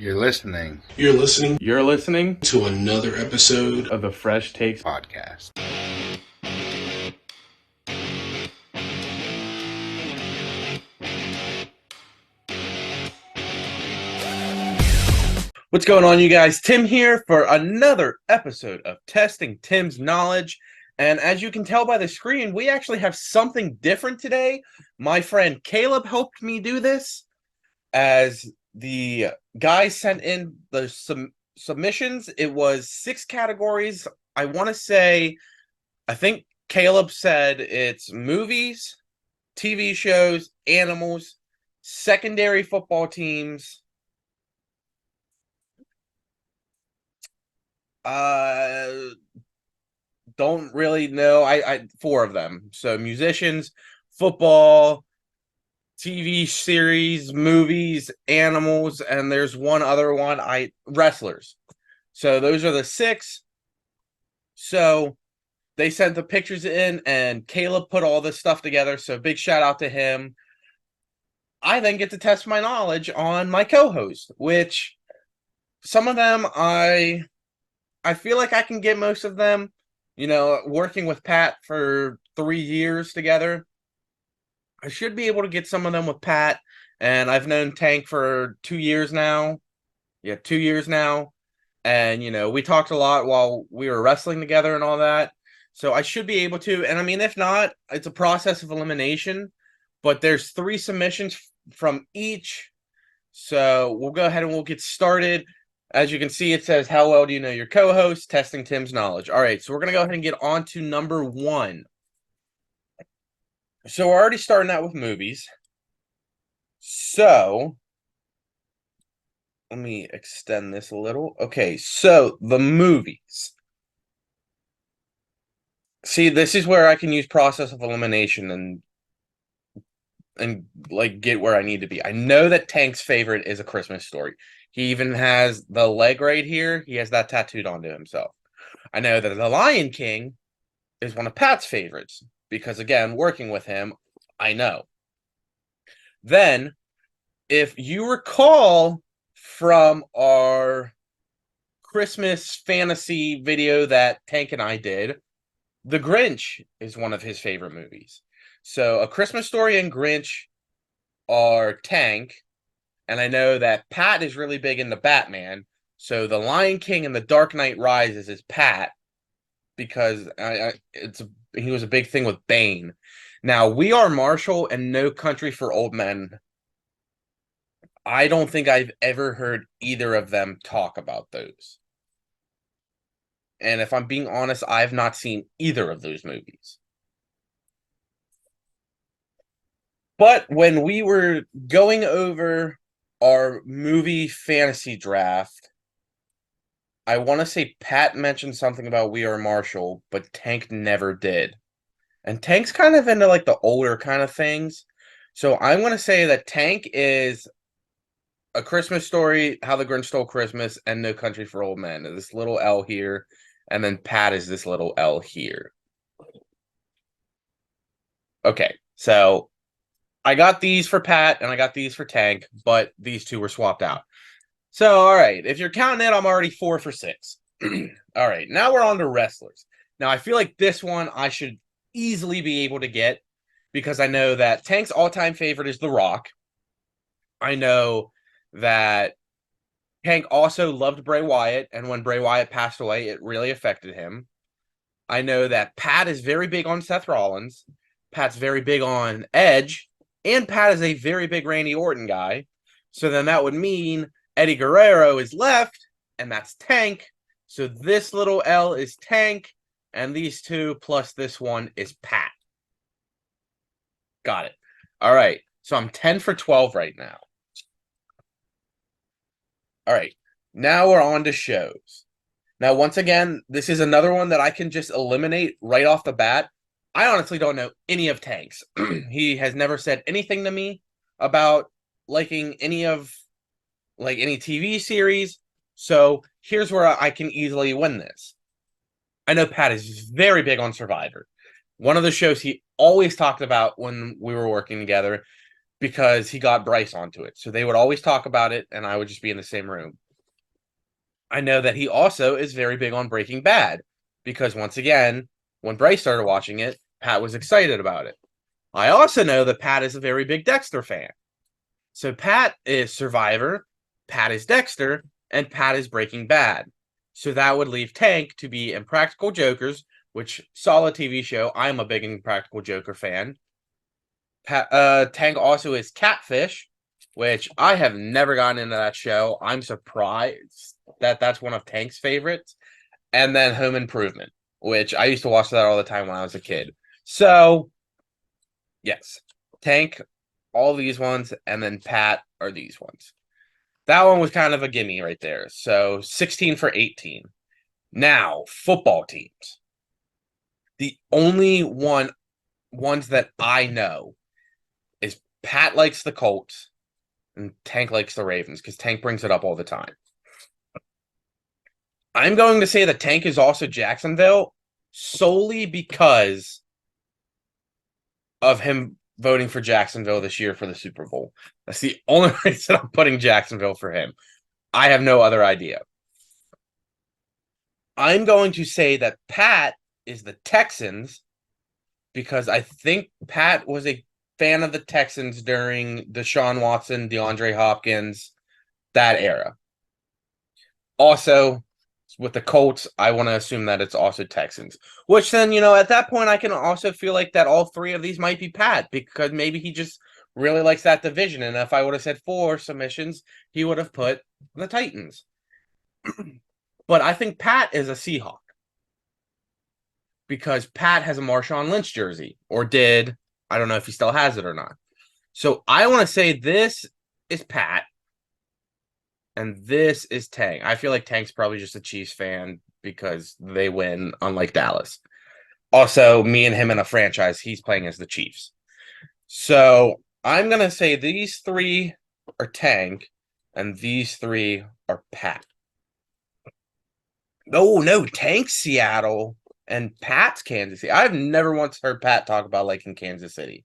You're listening You're listening to another episode of the FreshTakes podcast. What's going on, you guys? Tim here for another episode of Testing Tim's Knowledge. And as you can tell by the screen, we actually have something different today. My friend Caleb helped me do this, as the guys sent in the submissions. It was 6 categories. I think Caleb said it's movies, TV shows, animals, secondary football teams, don't really know. I 4 of them. So musicians, football, TV series, movies, animals, and there's one other one, wrestlers. So those are the 6. So they sent the pictures in and Caleb put all this stuff together. So big shout out to him. I then get to test my knowledge on my co-host, which some of them I feel like I can get most of them. You know, working with Pat for 3 years together, I should be able to get some of them with Pat. And I've known Tank for 2 years now. Yeah, 2 years now. And, you know, we talked a lot while we were wrestling together and all that. So I should be able to. And I mean, if not, it's a process of elimination. But there's 3 submissions from each. So we'll go ahead and we'll get started. As you can see, it says, how well do you know your co-host? Testing Tim's knowledge. All right, so we're going to go ahead and get on to number 1. So we're already starting out with movies. So let me extend this a little. Okay, so the movies. See, this is where I can use process of elimination and like get where I need to be. I know that Tank's favorite is A Christmas Story. He even has the leg right here. He has that tattooed onto himself. I know that The Lion King is one of Pat's favorites because, again, working with him, I know. Then, if you recall from our Christmas fantasy video that Tank and I did, The Grinch is one of his favorite movies. So, A Christmas Story and Grinch are Tank. And I know that Pat is really big into Batman. So The Lion King and The Dark Knight Rises is Pat, because he was a big thing with Bane. Now, We Are Marshall and No Country for Old Men, I don't think I've ever heard either of them talk about those. And if I'm being honest, I've not seen either of those movies. But when we were going over our movie fantasy draft, I want to say Pat mentioned something about We Are Marshall, but Tank never did. And Tank's kind of into like the older kind of things. So I'm going to say that Tank is A Christmas Story, How the Grinch Stole Christmas, and No Country for Old Men. This little L here. And then Pat is this little L here. Okay, so I got these for Pat and I got these for Tank, but these 2 were swapped out. So, all right, if you're counting it, I'm already 4 for 6. All right, now we're on to wrestlers. Now, I feel like this one I should easily be able to get because I know that Tank's all-time favorite is The Rock. I know that Tank also loved Bray Wyatt, and when Bray Wyatt passed away, it really affected him. I know that Pat is very big on Seth Rollins. Pat's very big on Edge. And Pat is a very big Randy Orton guy. So then that would mean Eddie Guerrero is left, and that's Tank. So this little L is Tank, and these 2 plus this one is Pat. Got it. All right. So I'm 10 for 12 right now. All right. Now we're on to shows. Now, once again, this is another one that I can just eliminate right off the bat. I honestly don't know any of Tank's. He has never said anything to me about liking any TV series. So here's where I can easily win this. I know Pat is very big on Survivor. One of the shows he always talked about when we were working together. because he got Bryce onto it. So they would always talk about it, and I would just be in the same room. I know that he also is very big on Breaking Bad because, once again, when Bryce started watching it, Pat was excited about it. I also know that Pat is a very big Dexter fan. So Pat is Survivor, Pat is Dexter, and Pat is Breaking Bad. So that would leave Tank to be Impractical Jokers, which solid TV show. I'm a big Impractical Joker fan. Tank also is Catfish, which I have never gotten into that show. I'm surprised that that's one of Tank's favorites. And then Home Improvement, which I used to watch that all the time when I was a kid. So, yes, Tank, all these ones, and then Pat are these ones. That one was kind of a gimme right there. So 16 for 18. Now, football teams. The only ones that I know is Pat likes the Colts and Tank likes the Ravens because Tank brings it up all the time. I'm going to say that Tank is also Jacksonville solely because of him voting for Jacksonville this year for the Super Bowl. That's the only reason I'm putting Jacksonville for him. I have no other idea. I'm going to say that Pat is the Texans because I think Pat was a fan of the Texans during Deshaun Watson, DeAndre Hopkins, that era. Also, with the Colts, I want to assume that it's also Texans. Which then, at that point, I can also feel like that all three of these might be Pat because maybe he just really likes that division. And if I would have said 4 submissions, he would have put the Titans. But I think Pat is a Seahawk because Pat has a Marshawn Lynch jersey, or did. I don't know if he still has it or not. So I want to say this is Pat, and this is Tank. I feel like Tank's probably just a Chiefs fan because they win, unlike Dallas. Also, me and him in a franchise, he's playing as the Chiefs. So I'm going to say these 3 are Tank, and these 3 are Pat. Oh, no, Tank's Seattle, and Pat's Kansas City. I've never once heard Pat talk about liking Kansas City.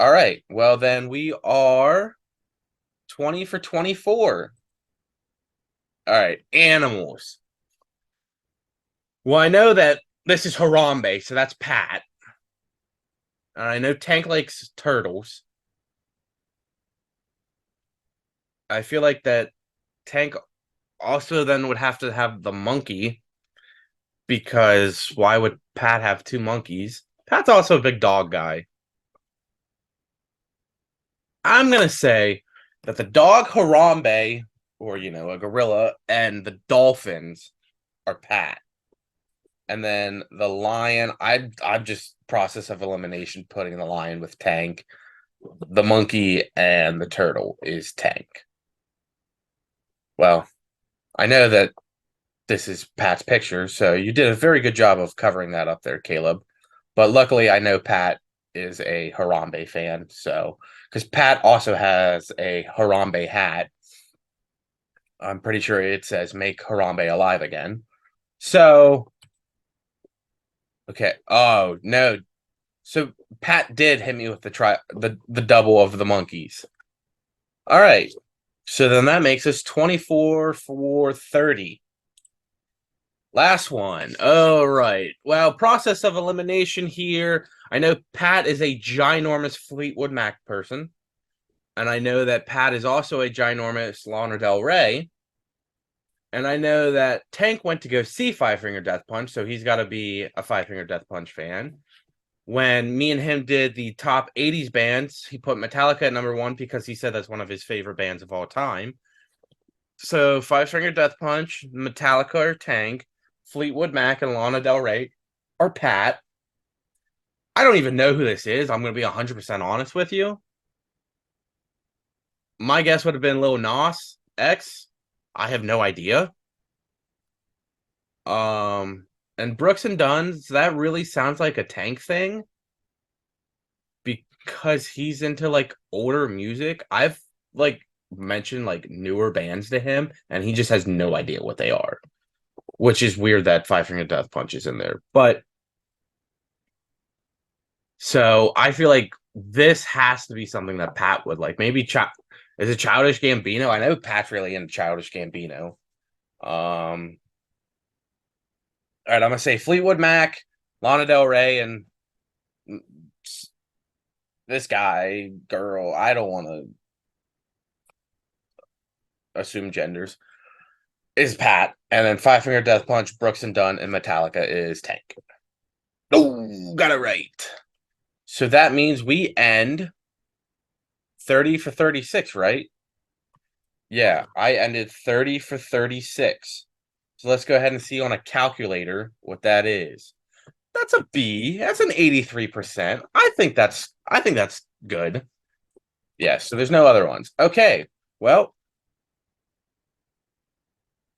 All right, well, then we are 20 for 24. All right, animals. Well, I know that this is Harambe, so that's Pat. And I know Tank likes turtles. I feel like that Tank also then would have to have the monkey because why would Pat have 2 monkeys? Pat's also a big dog guy. I'm going to say that the dog Harambe, or, a gorilla, and the dolphins are Pat. And then the lion, I'm just process of elimination putting the lion with Tank. The monkey and the turtle is Tank. Well, I know that this is Pat's picture, so you did a very good job of covering that up there, Caleb. But luckily, I know Pat is a Harambe fan, so because Pat also has a Harambe hat. I'm pretty sure it says "Make Harambe Alive Again." So, okay. Oh no, so Pat did hit me with the double of the monkeys. All right. So then that makes us 24 for 30. Last one. All right. Well, process of elimination here. I know Pat is a ginormous Fleetwood Mac person. And I know that Pat is also a ginormous Lana Del Rey. And I know that Tank went to go see Five Finger Death Punch, so he's got to be a Five Finger Death Punch fan. When me and him did the top 80s bands, he put Metallica at number 1 because he said that's one of his favorite bands of all time. So Five Finger Death Punch, Metallica or Tank, Fleetwood Mac and Lana Del Rey or Pat. I don't even know who this is. I'm going to be 100% honest with you. My guess would have been Lil Nas X. I have no idea. And Brooks and Dunn's, that really sounds like a Tank thing because he's into like older music. I've like mentioned like newer bands to him and he just has no idea what they are, which is weird that Five Finger Death Punch is in there. But so I feel like this has to be something that Pat would like. Maybe is it Childish Gambino? I know Pat's really into Childish Gambino. All right, I'm gonna say Fleetwood Mac, Lana Del Rey, and this guy, girl. I don't want to assume genders. Is Pat, and then Five Finger Death Punch, Brooks and Dunn, and Metallica is Tank. Oh, got it right. So that means we end 30 for 36, right? Yeah, I ended 30 for 36. So let's go ahead and see on a calculator what that is. That's a B. That's an 83%. I think that's good. Yes, so there's no other ones. Okay. Well,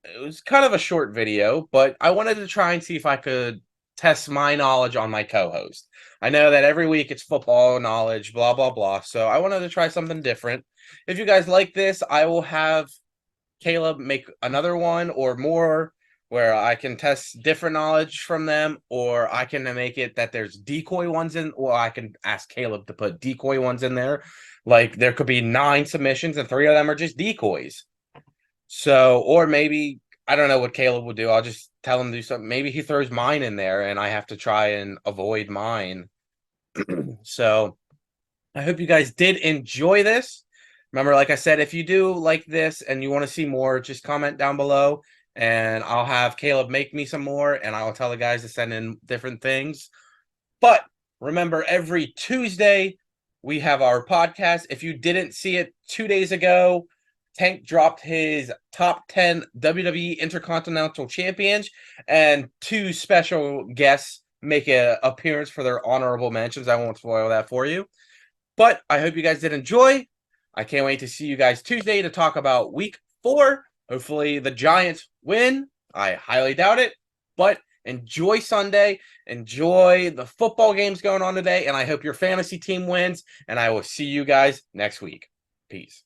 it was kind of a short video, but I wanted to try and see if I could test my knowledge on my co-host. I know that every week it's football knowledge, blah blah blah. So I wanted to try something different. If you guys like this, I will have Caleb make another one or more where I can test different knowledge from them, or I can make it that there's decoy ones in, or I can ask Caleb to put decoy ones in there. Like there could be 9 submissions and 3 of them are just decoys. So, or maybe I don't know what Caleb will do. I'll just tell him to do something. Maybe he throws mine in there and I have to try and avoid mine. So I hope you guys did enjoy this. Remember, like I said, if you do like this and you want to see more, just comment down below and I'll have Caleb make me some more and I'll tell the guys to send in different things. But remember, every Tuesday we have our podcast. If you didn't see it 2 days ago, Tank dropped his top 10 WWE Intercontinental Champions, and 2 special guests make an appearance for their honorable mentions. I won't spoil that for you. But I hope you guys did enjoy. I can't wait to see you guys Tuesday to talk about week 4. Hopefully the Giants win. I highly doubt it. But enjoy Sunday. Enjoy the football games going on today. And I hope your fantasy team wins. And I will see you guys next week. Peace.